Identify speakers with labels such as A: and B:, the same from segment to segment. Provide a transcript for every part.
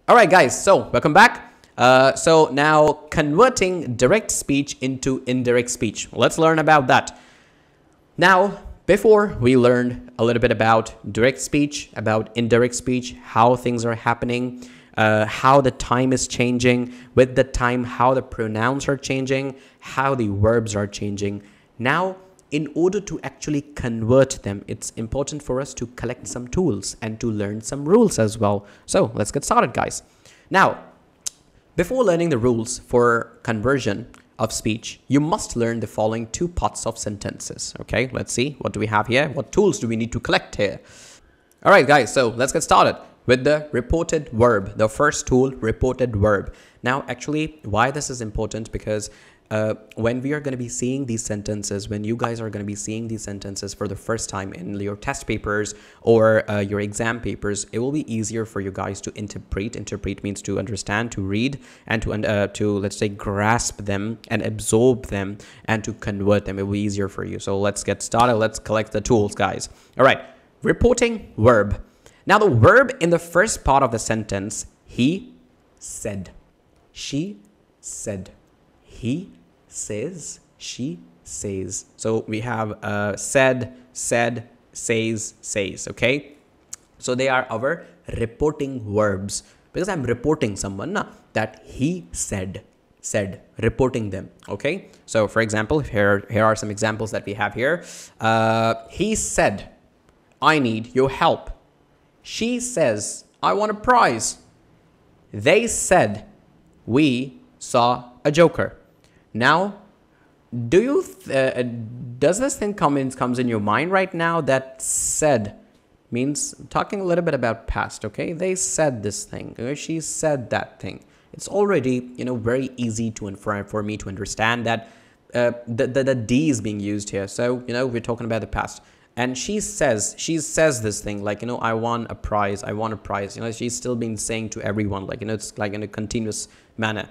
A: All right, guys, so welcome back. So now converting direct speech into indirect speech. Let's learn about that. Now, before we learned a little bit about direct speech, about indirect speech, how things are happening, how the time is changing, with the time, how the pronouns are changing, how the verbs are changing. Now, in order to actually convert them, it's important for us to collect some tools and to learn some rules as well. So let's get started, guys. Now, before learning the rules for conversion of speech, you must learn the following two parts of sentences. Okay, let's see. What do we have here? What tools do we need to collect here? All right, guys, so let's get started with the reported verb. The first tool, reported verb. Now, actually, why this is important? Because when we are going to be seeing these sentences, when you guys are going to be seeing these sentences for the first time in your test papers or your exam papers, it will be easier for you guys to interpret. Interpret means to understand, to read, and to let's say grasp them and absorb them and to convert them. It will be easier for you. So let's get started. Let's collect the tools, guys. All right, reporting verb. Now the verb in the first part of the sentence, he said, she said, he says, she says. So we have said, says, says. Okay, so they are our reporting verbs because I'm reporting someone that he said, reporting them. Okay, so for example, here are some examples that we have here. He said, I need your help. She says, I want a prize. They said, we saw a joker. Now, do you does this thing comes in your mind right now that said means talking a little bit about past? Okay, they said this thing. She said that thing. It's already very easy to for me to understand that the D is being used here. So we're talking about the past. And she says this thing like, I want a prize. I want a prize. She's still been saying to everyone, like, it's like in a continuous manner.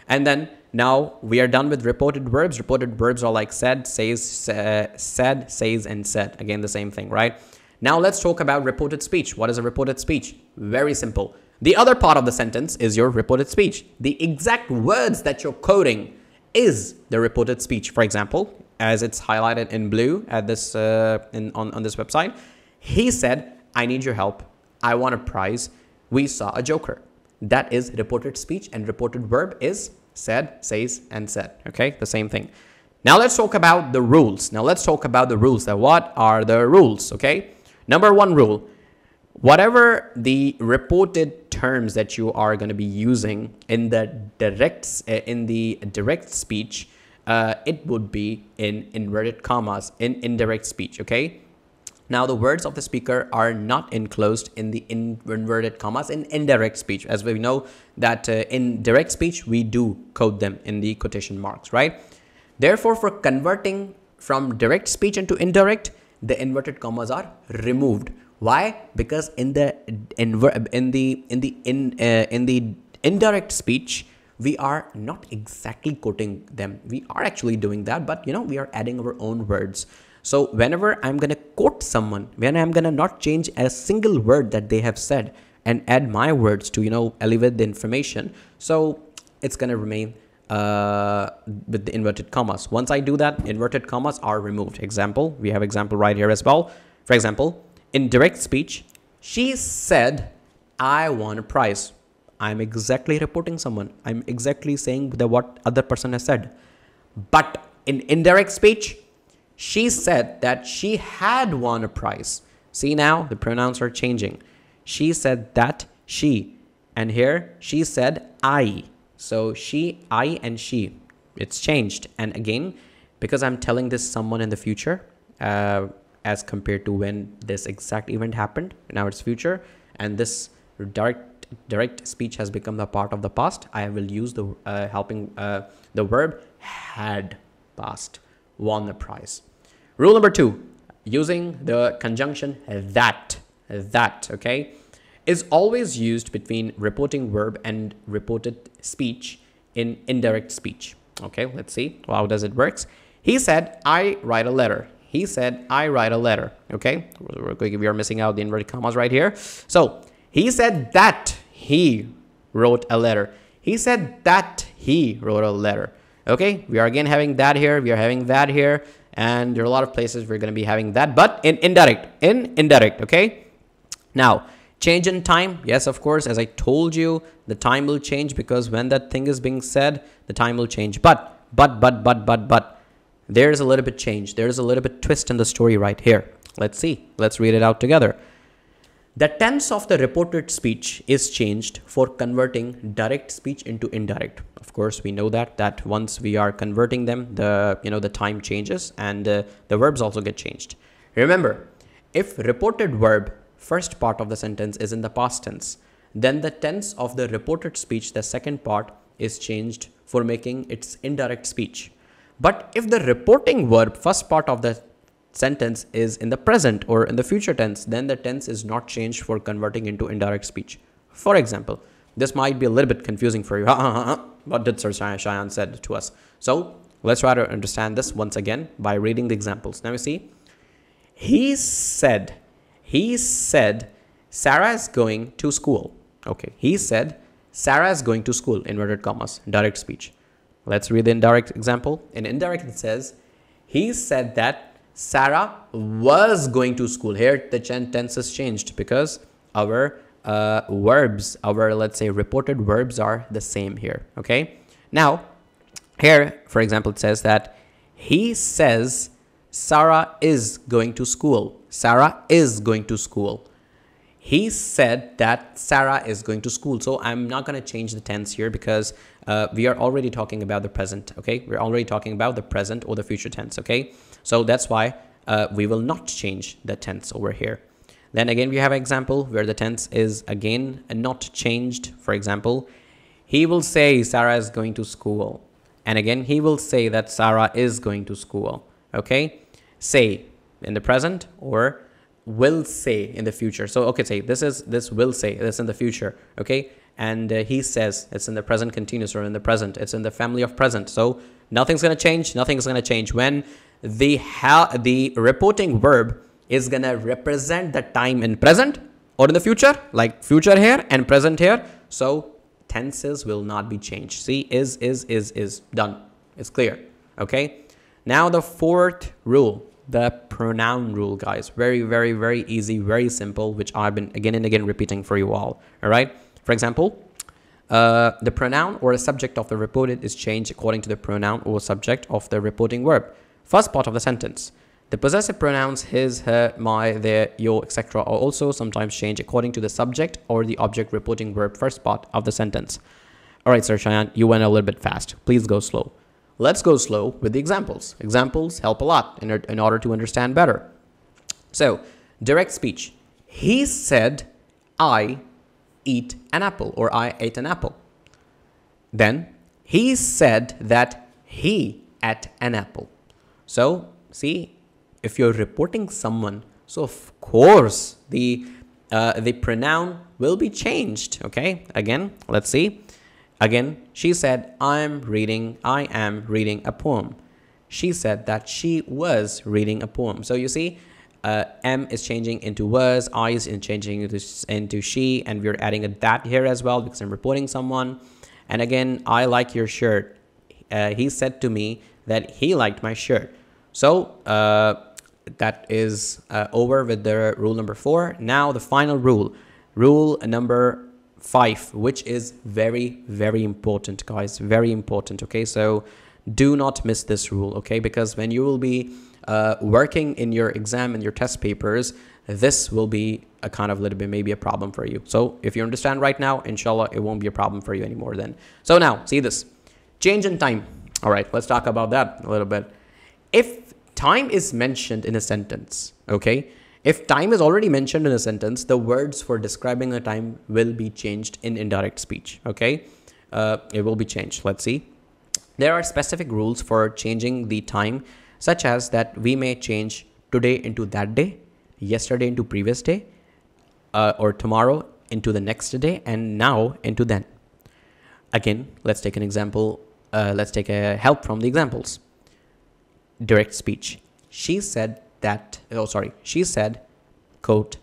A: And then now we are done with reported verbs. Reported verbs are like said, says, said, says, and said. Again, the same thing, right? Now let's talk about reported speech. What is a reported speech? Very simple. The other part of the sentence is your reported speech. The exact words that you're quoting is the reported speech. For example, as it's highlighted in blue at this on this website, he said, I need your help. I want a prize. We saw a joker. That is reported speech, and reported verb is said, says, and said. Okay, the same thing. Now let's talk about the rules. Now what are the rules? Okay, number one rule: whatever the reported terms that you are going to be using in the direct speech, it would be in inverted commas in indirect speech. Okay. Now, the words of the speaker are not enclosed in the inverted commas in indirect speech. As we know that in direct speech, we do code them in the quotation marks, right? Therefore, for converting from direct speech into indirect, the inverted commas are removed. Why? Because in the indirect speech, we are not exactly quoting them. We are actually doing that, but we are adding our own words. So whenever I'm going to quote someone, when I'm going to not change a single word that they have said and add my words to, elevate the information. So it's going to remain with the inverted commas. Once I do that, inverted commas are removed. Example, we have example right here as well. For example, in direct speech, she said, I want a prize. I'm exactly reporting someone. I'm exactly saying what other person has said. But in indirect speech, she said that she had won a prize. See, now the pronouns are changing. She said that, she. And here she said I. So she, I, and she. It's changed. And again, because I'm telling this someone in the future, as compared to when this exact event happened, now it's future. And this direct speech has become the part of the past. I will use the the verb had past, won the prize. Rule number 2, using the conjunction that, okay, is always used between reporting verb and reported speech in indirect speech. Okay, let's see how does it works. He said, I write a letter. he said, I write a letter. Okay, we are missing out the inverted commas right here. So he said that he wrote a letter. He said that he wrote a letter. Okay, we are again having that here. We are having that here. And there are a lot of places we're going to be having that, but in indirect. Okay, now change in time. Yes, of course, as I told you, the time will change because when that thing is being said, the time will change. But there's a little bit change. There's a little bit twist in the story right here. Let's see. Let's read it out together. The tense of the reported speech is changed for converting direct speech into indirect. Of course, we know that once we are converting them, the time changes and the verbs also get changed. Remember, if reported verb first part of the sentence is in the past tense, then the tense of the reported speech, the second part, is changed for making its indirect speech. But if the reporting verb first part of the sentence is in the present or in the future tense, then the tense is not changed for converting into indirect speech. For example, this might be a little bit confusing for you. What did Sir Shayan said to us? So let's try to understand this once again by reading the examples. Now you see, he said Sarah is going to school. Okay, he said Sarah is going to school, inverted commas, direct speech. Let's read the indirect example. In indirect, it says, he said that Sarah was going to school. Here, the tense is changed because our verbs, our, let's say, reported verbs are the same here. Okay. Now, here, for example, it says that he says Sarah is going to school. Sarah is going to school. He said that Sarah is going to school. So I'm not going to change the tense here because we are already talking about the present. Okay, we're already talking about the present or the future tense. Okay, so that's why we will not change the tense over here. Then again, we have an example where the tense is again not changed. For example, he will say Sarah is going to school. And again, he will say that Sarah is going to school. Okay, say in the present or will say in the future. So okay, say this will say this in the future. Okay, and he says it's in the present continuous or in the present. It's in the family of present. So nothing's gonna change. Nothing's gonna change when the reporting verb is gonna represent the time in present or in the future, like future here and present here. So tenses will not be changed. See, is done. It's clear. Okay. Now the fourth rule, the pronoun rule, guys. Very, very, very easy, very simple, which I've been again and again repeating for you all. All right. For example, the pronoun or the subject of the reported is changed according to the pronoun or subject of the reporting verb. First part of the sentence. The possessive pronouns his, her, my, their, your, etc. are also sometimes changed according to the subject or the object reporting verb first part of the sentence. All right, Sir Shayan, you went a little bit fast. Please go slow. Let's go slow with the examples. Examples help a lot in order to understand better. So, direct speech. He said, I eat an apple, or I ate an apple. Then, he said that he ate an apple. So, see, if you're reporting someone, so of course the pronoun will be changed. Okay, again, let's see. Again, she said, I am reading a poem. She said that she was reading a poem. So you see, am is changing into was, I is changing into she, and we're adding a that here as well because I'm reporting someone. And again, I like your shirt. He said to me that he liked my shirt. So that is over with the rule number 4. Now the final rule, rule number 5, which is very, very important, guys. Very important. Okay, so do not miss this rule. Okay, because when you will be working in your exam and your test papers, this will be a kind of little bit maybe a problem for you. So if you understand right now, inshallah, it won't be a problem for you anymore then. So now see this change in time. All right, let's talk about that a little bit. If time is mentioned in a sentence, okay, if time is already mentioned in a sentence, the words for describing the time will be changed in indirect speech. Okay, it will be changed. Let's see. There are specific rules for changing the time, such as that we may change today into that day, yesterday into previous day, or tomorrow into the next day, and now into then. Again, let's take an example. Let's take a help from the examples. Direct speech. she said that, oh, sorry, she said, quote,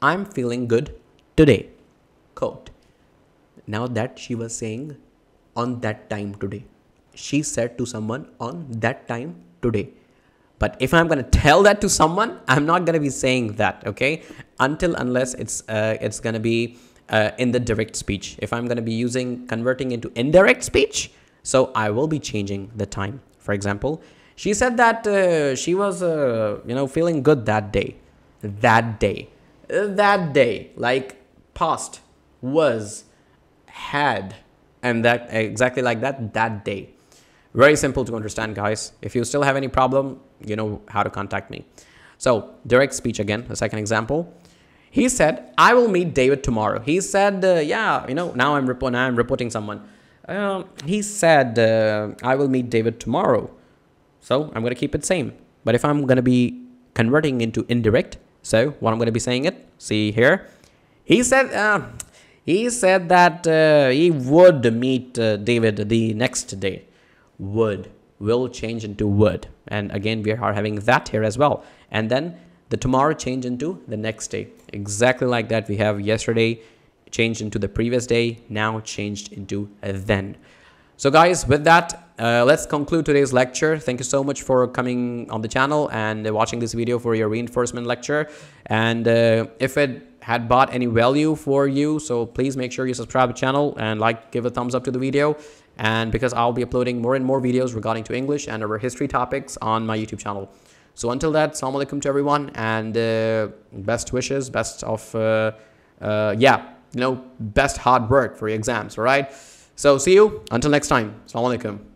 A: I'm feeling good today, quote. Now that she was saying on that time today. She said to someone on that time today. But if I'm going to tell that to someone, I'm not going to be saying that, okay? Unless it's going to be in the direct speech. If I'm going to be converting into indirect speech, so I will be changing the time. For example, she said that she was, feeling good that day. That day. That day. Like past, was, had, and that exactly like that day. Very simple to understand, guys. If you still have any problem, you know how to contact me. So direct speech again, the second example. He said, I will meet David tomorrow. He said, now I'm reporting someone. He said, I will meet David tomorrow. So I'm going to keep it same. But if I'm going to be converting into indirect, so what I'm going to be saying it, see here. He said that he would meet David the next day. Would will change into would, and again we are having that here as well, and then the tomorrow change into the next day, exactly like that. We have yesterday changed into the previous day, now changed into then. So guys, with that, let's conclude today's lecture. Thank you so much for coming on the channel and watching this video for your reinforcement lecture. And if it had brought any value for you, so please make sure you subscribe to the channel and give a thumbs up to the video. And because I'll be uploading more and more videos regarding to English and our history topics on my YouTube channel. So until that, Assalamu alaikum to everyone, and best wishes, best hard work for your exams. All right. So see you until next time. Assalamu alaikum.